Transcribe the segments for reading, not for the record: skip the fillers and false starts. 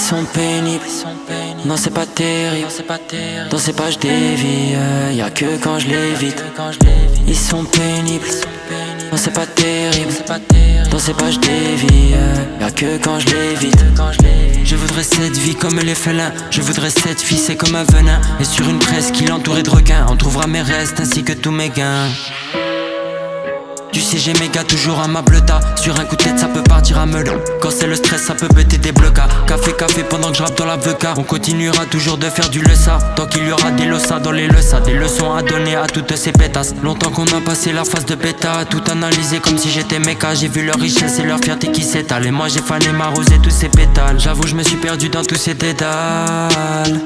sont pénibles, non c'est pas terrible. Dans ces pages des vies, y'a que quand je l'évite. Ils sont pénibles, non c'est pas terrible. Dans ces pages des vies, y'a que quand je l'évite. Je voudrais cette vie comme les félins. Je voudrais cette fille, c'est comme un venin. Et sur une presqu'île entourée de requins, on trouvera mes restes ainsi que tous mes gains. Tu sais j'ai mes gars toujours à ma bleuta. Sur un coup de tête ça peut partir à meule. Quand c'est le stress ça peut péter des blocs. Café pendant que je rappe dans la VK. On continuera toujours de faire du leça. Tant qu'il y aura des loças dans les leças. Des leçons à donner à toutes ces pétasses. Longtemps qu'on a passé la phase de bêta. Tout analysé comme si j'étais méca. J'ai vu leur richesse et leur fierté qui s'étale. Et moi j'ai fané ma rose et tous ces pétales. J'avoue je me suis perdu dans tous ces dédales.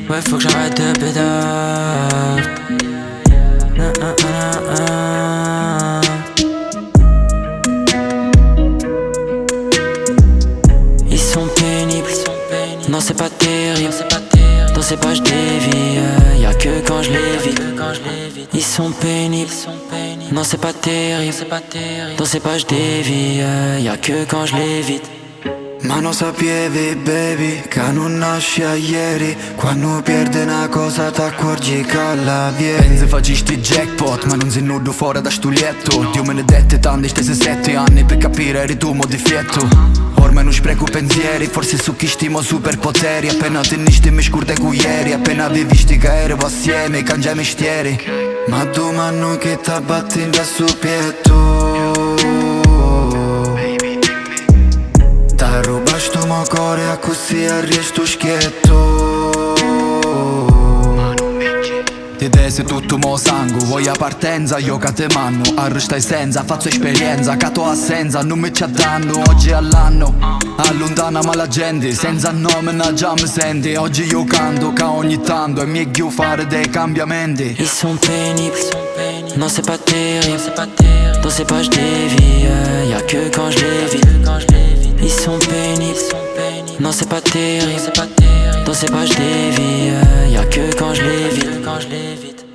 Ouais faut que j'arrête de pédale. Non c'est pas terrible. Dans ces pages des vies, y'a que quand je l'évite. Ils sont pénibles, non c'est pas terrible. Dans ces pages des vies, y'a que quand je l'évite. Ma non sapevi baby che non nasce a ieri. Quando pierde una cosa t'accorgi che la vieni. Pensi facesti jackpot ma non sei nudo fuori da sto letto. Dio me ne dette tante stesse 7 anni per capire eri tu mo di fietto. Ormai non spreco pensieri, forse su chi stimo superpoteri. Appena tennisti mi scurde ieri. Appena avevi sti che ero assieme, cangia mestieri. Ma domani che t'abbatti da su pietto. T'ha rubato sto mo cuore a così arresto schietto. Ti desi tutto mo sangue, voglio partenza, io che te manno. Arrestai senza, faccio esperienza, che tua assenza non mi c'ha danno. Oggi all'anno, allontana ma la gente, senza nome na già mi senti. Oggi io canto, che ogni tanto è meglio fare dei cambiamenti. Ils sont pénibles, non c'est pas terrible. Dans ces pages des vies, y'a que quand je l'évite. Ils sont pénibles, non c'est pas terrible. Dans ces pages des vies, y'a que quand je l'évite.